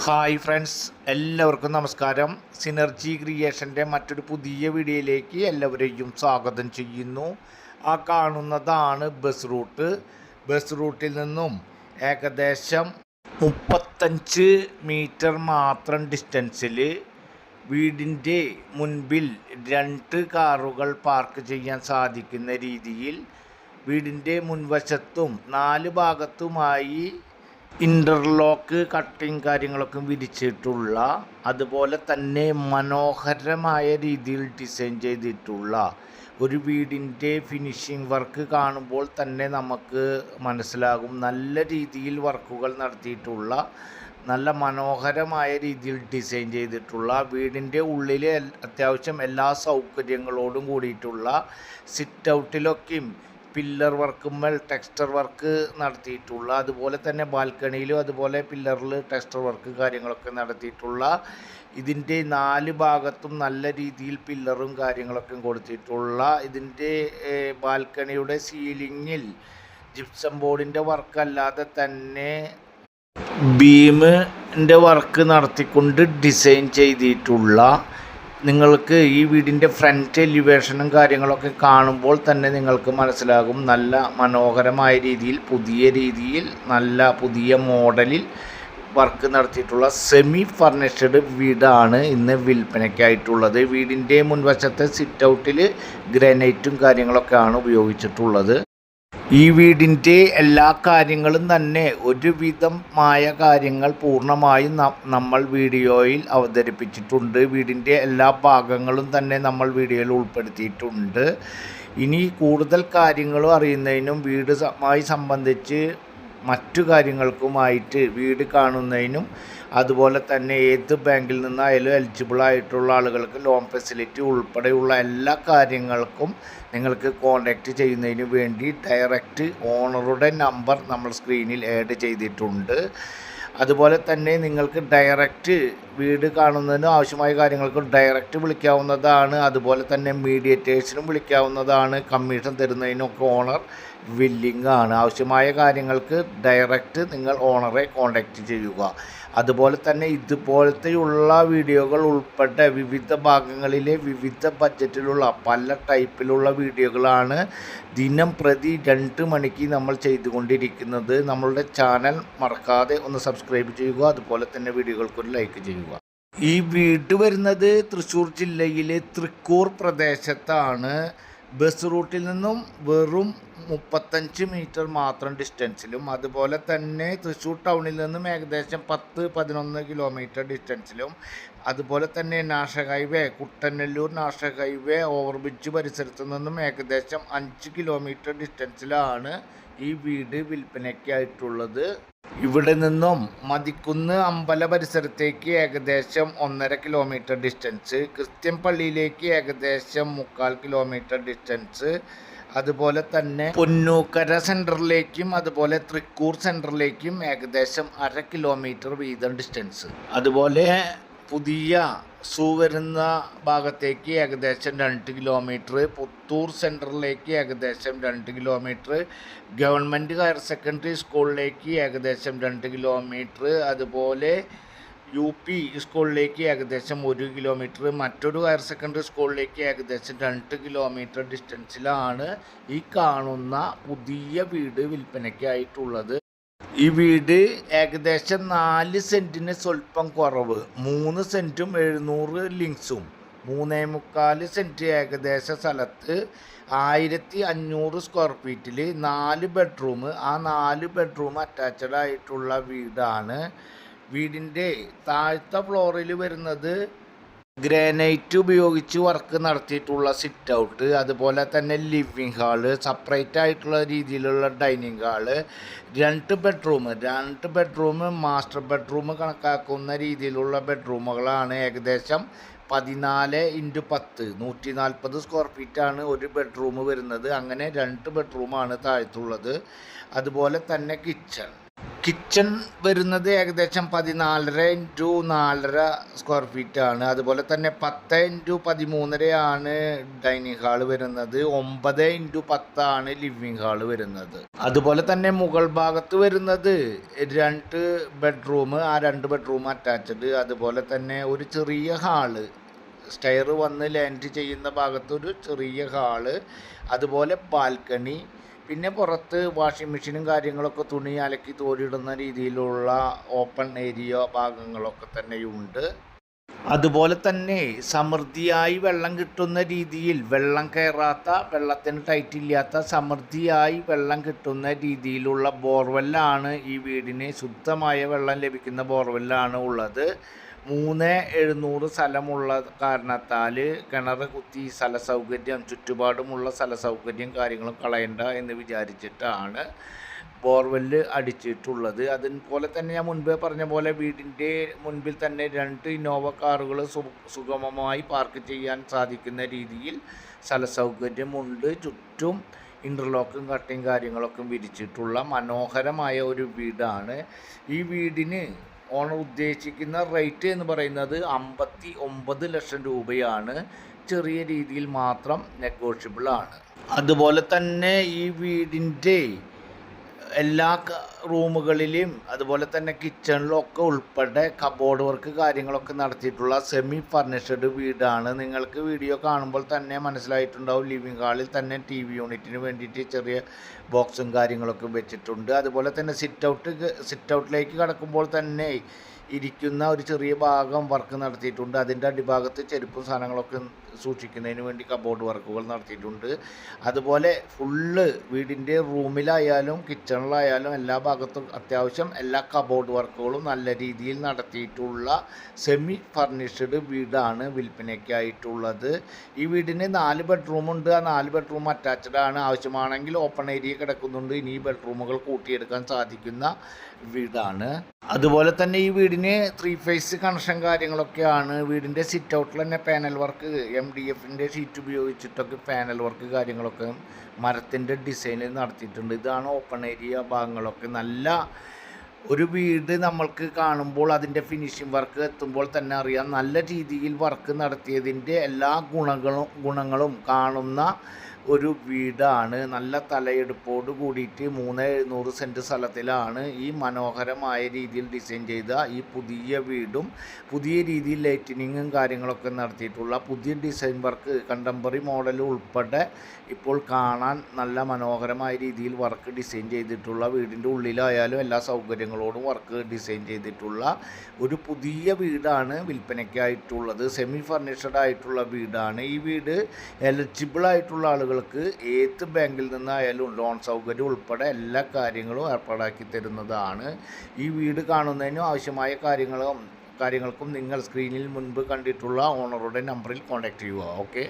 Hi friends, എല്ലാവർക്കും നമസ്കാരം. Synergy ക്രിയേഷൻ്റെ മറ്റൊരു പുതിയ വീഡിയോയിലേക്ക് എല്ലാവരെയും സ്വാഗതം ചെയ്യുന്നു. ആ കാണുന്നതാണ് ബസ് റൂട്ട്. ബസ് റൂട്ടിൽ നിന്നും ഏകദേശം 35 മീറ്റർ മാത്രം ഡിസ്റ്റൻസിൽ വീടിൻ്റെ മുൻപിൽ 2 കാറുകൾ പാർക്ക് ചെയ്യാൻ സാധിക്കുന്ന രീതിയിൽ വീടിൻ്റെ മുൻവശത്തും 4 ഭാഗത്തുമായി ഇൻ്റർലോക്ക് കട്ടിങ് കാര്യങ്ങളൊക്കെ വിരിച്ചിട്ടുള്ള, അതുപോലെ തന്നെ മനോഹരമായ രീതിയിൽ ഡിസൈൻ ചെയ്തിട്ടുള്ള ഒരു വീടിൻ്റെ ഫിനിഷിംഗ് വർക്ക് കാണുമ്പോൾ തന്നെ നമുക്ക് മനസ്സിലാകും. നല്ല രീതിയിൽ വർക്കുകൾ നടത്തിയിട്ടുള്ള, നല്ല മനോഹരമായ രീതിയിൽ ഡിസൈൻ ചെയ്തിട്ടുള്ള, വീടിൻ്റെ ഉള്ളിൽ അത്യാവശ്യം എല്ലാ സൗകര്യങ്ങളോടും കൂടിയിട്ടുള്ള, സിറ്റ് ഔട്ടിലൊക്കെയും പില്ലർ വർക്കുമ്മൽ ടെക്സ്ചർ വർക്ക് നടത്തിയിട്ടുള്ള, അതുപോലെ തന്നെ ബാൽക്കണിയിലും അതുപോലെ പില്ലറിൽ ടെക്സ്ചർ വർക്ക് കാര്യങ്ങളൊക്കെ നടത്തിയിട്ടുള്ള, ഇതിൻ്റെ 4 ഭാഗത്തും നല്ല രീതിയിൽ പില്ലറും കാര്യങ്ങളൊക്കെ കൊടുത്തിട്ടുള്ള, ഇതിൻ്റെ ബാൽക്കണിയുടെ സീലിങ്ങിൽ ജിപ്സം ബോർഡിൻ്റെ വർക്കല്ലാതെ തന്നെ ബീമിൻ്റെ വർക്ക് നടത്തിക്കൊണ്ട് ഡിസൈൻ ചെയ്തിട്ടുള്ള, നിങ്ങൾക്ക് ഈ വീടിൻ്റെ ഫ്രണ്ട് എലിവേഷനും കാര്യങ്ങളൊക്കെ കാണുമ്പോൾ തന്നെ നിങ്ങൾക്ക് മനസ്സിലാകും. നല്ല മനോഹരമായ രീതിയിൽ, പുതിയ രീതിയിൽ, നല്ല പുതിയ മോഡലിൽ വർക്ക് നടത്തിയിട്ടുള്ള സെമി ഫർണിഷ്ഡ് വീടാണ് ഇന്ന് വിൽപ്പനയ്ക്കായിട്ടുള്ളത്. വീടിൻ്റെ മുൻവശത്തെ സിറ്റ് ഔട്ടിൽ ഗ്രാനൈറ്റും കാര്യങ്ങളൊക്കെയാണ് ഉപയോഗിച്ചിട്ടുള്ളത്. ഈ വീടിൻ്റെ എല്ലാ കാര്യങ്ങളും തന്നെ ഒരുവിധമായ കാര്യങ്ങൾ പൂർണ്ണമായും നമ്മൾ വീഡിയോയിൽ അവതരിപ്പിച്ചിട്ടുണ്ട്. വീടിൻ്റെ എല്ലാ ഭാഗങ്ങളും തന്നെ നമ്മൾ വീഡിയോയിൽ ഉൾപ്പെടുത്തിയിട്ടുണ്ട്. ഇനി കൂടുതൽ കാര്യങ്ങളും അറിയുന്നതിനും വീടുമായി സംബന്ധിച്ച് മറ്റു കാര്യങ്ങൾക്കുമായിട്ട് വീട് കാണുന്നതിനും, അതുപോലെ തന്നെ ഏത് ബാങ്കിൽ നിന്നായാലും എലിജിബിളായിട്ടുള്ള ആളുകൾക്ക് ലോൺ ഫെസിലിറ്റി ഉൾപ്പെടെയുള്ള എല്ലാ കാര്യങ്ങൾക്കും നിങ്ങൾക്ക് കോൺടാക്റ്റ് ചെയ്യുന്നതിന് വേണ്ടി ഡയറക്റ്റ് ഓണറുടെ നമ്പർ നമ്മൾ സ്ക്രീനിൽ ആഡ് ചെയ്തിട്ടുണ്ട്. അതുപോലെ തന്നെ നിങ്ങൾക്ക് ഡയറക്റ്റ് വീട് കാണുന്നതിന് ആവശ്യമായ കാര്യങ്ങൾക്ക് ഡയറക്റ്റ് വിളിക്കാവുന്നതാണ്. അതുപോലെ തന്നെ മീഡിയേറ്റേഴ്സിനും വിളിക്കാവുന്നതാണ്. കമ്മീഷൻ തരുന്നതിനൊക്കെ ഓണർ വില്ലിംഗ് ആണ്. ആവശ്യമായ കാര്യങ്ങൾക്ക് ഡയറക്റ്റ് നിങ്ങൾ ഓണറെ കോൺടാക്റ്റ് ചെയ്യുക. അതുപോലെ തന്നെ ഇതുപോലത്തെയുള്ള വീഡിയോകൾ ഉൾപ്പെട്ട വിവിധ ഭാഗങ്ങളിലെ വിവിധ ബഡ്ജറ്റിലുള്ള പല ടൈപ്പിലുള്ള വീഡിയോകളാണ് ദിനം പ്രതി 2 മണിക്ക് നമ്മൾ ചെയ്തുകൊണ്ടിരിക്കുന്നത്. നമ്മളുടെ ചാനൽ മറക്കാതെ ഒന്ന് സബ്സ്ക്രൈബ് ചെയ്യുക. അതുപോലെ തന്നെ വീഡിയോകൾക്കൊരു ലൈക്ക് ചെയ്യുക. ഈ വീട് വരുന്നത് തൃശ്ശൂർ ജില്ലയിലെ തൃക്കൂർ പ്രദേശത്താണ്. ബസ് റൂട്ടിൽ നിന്നും വെറും 35 മീറ്റർ മാത്രം ഡിസ്റ്റൻസിലും, അതുപോലെ തന്നെ തൃശ്ശൂർ ടൗണിൽ നിന്നും ഏകദേശം 10-11 കിലോമീറ്റർ ഡിസ്റ്റൻസിലും, അതുപോലെ തന്നെ national highway Kuttanellur national highway overbridge പരിസരത്തു നിന്നും ഏകദേശം 5 കിലോമീറ്റർ ഡിസ്റ്റൻസിലാണ് ഈ വീട് വിൽപ്പനയ്ക്കായിട്ടുള്ളത്. ഇവിടെ നിന്നും മതിക്കുന്ന് അമ്പല പരിസരത്തേക്ക് ഏകദേശം 1.5 കിലോമീറ്റർ ഡിസ്റ്റൻസ്, ക്രിസ്ത്യൻ പള്ളിയിലേക്ക് ഏകദേശം 3/4 കിലോമീറ്റർ ഡിസ്റ്റൻസ്, അതുപോലെ തന്നെ പൊന്നൂക്കര സെൻറ്ററിലേക്കും അതുപോലെ തൃക്കൂർ സെൻറ്ററിലേക്കും ഏകദേശം 1/2 കിലോമീറ്റർ വീതം ഡിസ്റ്റൻസ്. അതുപോലെ പുതിയ സൂ വരുന്ന ഭാഗത്തേക്ക് ഏകദേശം 2 കിലോമീറ്റർ, പുത്തൂർ സെൻറ്ററിലേക്ക് ഏകദേശം 2 കിലോമീറ്റർ, ഗവൺമെൻറ് ഹയർ സെക്കൻഡറി സ്കൂളിലേക്ക് ഏകദേശം 2 കിലോമീറ്റർ, അതുപോലെ UP സ്കൂളിലേക്ക് ഏകദേശം 1 കിലോമീറ്റർ, മറ്റൊരു ഹയർ സെക്കൻഡറി സ്കൂളിലേക്ക് ഏകദേശം 2 കിലോമീറ്റർ ഡിസ്റ്റൻസിലാണ് ഈ കാണുന്ന പുതിയ വീട് വിൽപ്പനയ്ക്കായിട്ടുള്ളത്. ഈ വീട് ഏകദേശം 4 സെൻറ്റിന് സ്വല്പം കുറവ്, 3 സെൻറ്റും 700 ലിങ്സും, 3.25 സെൻറ്റ് ഏകദേശ സ്ഥലത്ത് 1500 സ്ക്വയർ ഫീറ്റിൽ 4 ബെഡ്റൂം, ആ 4 ബെഡ്റൂം അറ്റാച്ച്ഡ് ആയിട്ടുള്ള വീടാണ്. വീടിൻ്റെ താഴത്തെ ഫ്ലോറിൽ വരുന്നത് ഗ്രാനൈറ്റ് ഉപയോഗിച്ച് വർക്ക് നടത്തിയിട്ടുള്ള സിറ്റ് ഔട്ട്, അതുപോലെ തന്നെ ലിവിങ് ഹാള്, സെപ്പറേറ്റ് ആയിട്ടുള്ള രീതിയിലുള്ള dining hall, 2 bedroom master bedroom കണക്കാക്കുന്ന രീതിയിലുള്ള ബെഡ്റൂമുകളാണ്. ഏകദേശം 14x10 140 സ്ക്വയർ ഫീറ്റാണ് ഒരു ബെഡ്റൂം വരുന്നത്. അങ്ങനെ 2 ബെഡ്റൂമാണ് താഴത്തുള്ളത്. അതുപോലെ തന്നെ കിച്ചൺ വരുന്നത് ഏകദേശം 14x4.5 സ്ക്വയർ ഫീറ്റാണ്. അതുപോലെ തന്നെ 10x13 ഡൈനിങ് ഹാള് വരുന്നത്. 9x10 ലിവിങ് ഹാള് വരുന്നത്. അതുപോലെ തന്നെ മുകൾ ഭാഗത്ത് വരുന്നത് 2 ബെഡ്റൂം, ആ 2 ബെഡ്റൂം അറ്റാച്ച്ഡ്. അതുപോലെ തന്നെ ഒരു ചെറിയ ഹാള്, സ്റ്റെയർ വന്ന് ലാൻഡ് ചെയ്യുന്ന ഭാഗത്ത് ഒരു ചെറിയ ഹാള്, അതുപോലെ ബാൽക്കണി, പിന്നെ പുറത്ത് വാഷിംഗ് മെഷീനും കാര്യങ്ങളൊക്കെ തുണി അലക്കി തോരിടുന്ന രീതിയിലുള്ള ഓപ്പൺ ഏരിയ ഭാഗങ്ങളൊക്കെ തന്നെയുണ്ട്. അതുപോലെ തന്നെ സമൃദ്ധിയായി വെള്ളം കിട്ടുന്ന രീതിയിൽ, വെള്ളം കയറാത്ത, വെള്ളത്തിന് ടൈറ്റ് ഇല്ലാത്ത, സമൃദ്ധിയായി വെള്ളം കിട്ടുന്ന രീതിയിലുള്ള ബോർവെല്ലാണ് ഈ വീടിന്. ശുദ്ധമായ വെള്ളം ലഭിക്കുന്ന ബോർവെല്ലാണ് ഉള്ളത്. 3,700 സ്ഥലമുള്ള കാരണത്താൽ കിണർ കുത്തി സ്ഥല സൗകര്യം, ചുറ്റുപാടുമുള്ള സ്ഥല സൗകര്യം കാര്യങ്ങളും കളയണ്ട എന്ന് വിചാരിച്ചിട്ടാണ് ബോർവെല്ല് അടിച്ചിട്ടുള്ളത്. അതുപോലെ തന്നെ ഞാൻ മുൻപേ പറഞ്ഞ പോലെ വീടിൻ്റെ മുൻപിൽ തന്നെ 2 ഇന്നോവ കാറുകൾ സുഗമമായി പാർക്ക് ചെയ്യാൻ സാധിക്കുന്ന രീതിയിൽ സ്ഥല സൗകര്യമുണ്ട്. ചുറ്റും ഇൻ്റർലോക്കും കട്ടയും കാര്യങ്ങളൊക്കെ വിരിച്ചിട്ടുള്ള മനോഹരമായ ഒരു വീടാണ്. ഈ വീടിന് ഓണർ ഉദ്ദേശിക്കുന്ന റേറ്റ് എന്ന് പറയുന്നത് 59 ലക്ഷം രൂപയാണ്. ചെറിയ രീതിയിൽ മാത്രം നെഗോഷ്യബിൾ ആണ്. അതുപോലെ തന്നെ ഈ വീടിൻ്റെ എല്ലാ റൂമുകളിലും അതുപോലെ തന്നെ കിച്ചണിലും ഒക്കെ ഉൾപ്പെടെ കബോർഡ് വർക്ക് കാര്യങ്ങളൊക്കെ നടത്തിയിട്ടുള്ള സെമി ഫർണിഷ്ഡ് വീടാണ്. നിങ്ങൾക്ക് വീഡിയോ കാണുമ്പോൾ തന്നെ മനസ്സിലായിട്ടുണ്ടാവും. ലിവിങ് ഹാളിൽ തന്നെ TV യൂണിറ്റിന് വേണ്ടിയിട്ട് ചെറിയ ബോക്സും കാര്യങ്ങളൊക്കെ വെച്ചിട്ടുണ്ട്. അതുപോലെ തന്നെ സിറ്റ് ഔട്ടിലേക്ക് കടക്കുമ്പോൾ തന്നെ ഇരിക്കുന്ന ഒരു ചെറിയ ഭാഗം വർക്ക് നടത്തിയിട്ടുണ്ട്. അതിൻ്റെ അടിഭാഗത്ത് ചെരുപ്പും സാധനങ്ങളൊക്കെ സൂക്ഷിക്കുന്നതിന് വേണ്ടി കബോർഡ് വർക്കുകൾ നടത്തിയിട്ടുണ്ട്. അതുപോലെ ഫുള്ള് വീടിൻ്റെ റൂമിലായാലും കിച്ചണിലായാലും എല്ലാ ഭാഗത്തും അത്യാവശ്യം എല്ലാ കബോർഡ് വർക്കുകളും നല്ല രീതിയിൽ നടത്തിയിട്ടുള്ള സെമി ഫർണിഷ്ഡ് വീടാണ് വിൽപ്പനയ്ക്കായിട്ടുള്ളത്. ഈ വീടിന് 4 ബെഡ്റൂമുണ്ട്. ആ 4 ബെഡ്റൂം അറ്റാച്ച്ഡ് ആണ്. ആവശ്യമാണെങ്കിൽ ഓപ്പൺ ഏരിയ കിടക്കുന്നുണ്ട്. ഇനി ബെഡ്റൂമുകൾ കൂട്ടിയെടുക്കാൻ സാധിക്കുന്ന വീടാണ്. അതുപോലെ തന്നെ ഈ വീടിന് 3 ഫേസ് കണക്ഷൻ കാര്യങ്ങളൊക്കെയാണ്. വീടിൻ്റെ സിറ്റ് ഔട്ടിൽ തന്നെ പാനൽ വർക്ക്, MDFിൻ്റെ ഷീറ്റ് ഉപയോഗിച്ചിട്ടൊക്കെ പാനൽ വർക്ക് കാര്യങ്ങളൊക്കെ മരത്തിൻ്റെ ഡിസൈനിൽ നടത്തിയിട്ടുണ്ട്. ഇതാണ് ഓപ്പൺ ഏരിയ ഭാഗങ്ങളൊക്കെ. നല്ല ഒരു വീട് നമ്മൾക്ക് കാണുമ്പോൾ അതിൻ്റെ ഫിനിഷിംഗ് വർക്ക് എത്തുമ്പോൾ തന്നെ അറിയാം നല്ല രീതിയിൽ വർക്ക് നടത്തിയതിൻ്റെ എല്ലാ ഗുണങ്ങളും കാണുന്ന ഒരു വീടാണ്. നല്ല തലയെടുപ്പോട് കൂടിയിട്ട് 3,700 സെൻറ്റ് സ്ഥലത്തിലാണ് ഈ മനോഹരമായ രീതിയിൽ ഡിസൈൻ ചെയ്ത ഈ പുതിയ വീടും പുതിയ രീതിയിൽ ലൈറ്റിനിങ്ങും കാര്യങ്ങളൊക്കെ നടത്തിയിട്ടുള്ള പുതിയ ഡിസൈൻ വർക്ക്, കണ്ടംപററി മോഡൽ ഉൾപ്പെടെ ഇപ്പോൾ കാണാൻ നല്ല മനോഹരമായ രീതിയിൽ വർക്ക് ഡിസൈൻ ചെയ്തിട്ടുള്ള, വീടിൻ്റെ ഉള്ളിലായാലും എല്ലാ സൗകര്യങ്ങളോടും വർക്ക് ഡിസൈൻ ചെയ്തിട്ടുള്ള ഒരു പുതിയ വീടാണ് വിൽപ്പനയ്ക്കായിട്ടുള്ളത്. സെമി ഫർണിഷ്ഡ് ആയിട്ടുള്ള വീടാണ്. ഈ വീട് എലിജിബിൾ ആയിട്ടുള്ള ആളുകൾക്ക് ഏത് ബാങ്കിൽ നിന്നായാലും ലോൺ സൗകര്യം ഉൾപ്പെടെ എല്ലാ കാര്യങ്ങളും ഏർപ്പാടാക്കി തരുന്നതാണ്. ഈ വീട് കാണുന്നതിനും ആവശ്യമായ കാര്യങ്ങൾക്കും നിങ്ങൾ സ്ക്രീനിൽ മുൻപ് കണ്ടിട്ടുള്ള ഓണറുടെ നമ്പറിൽ കോൺടാക്റ്റ് ചെയ്യുക. ഓക്കെ.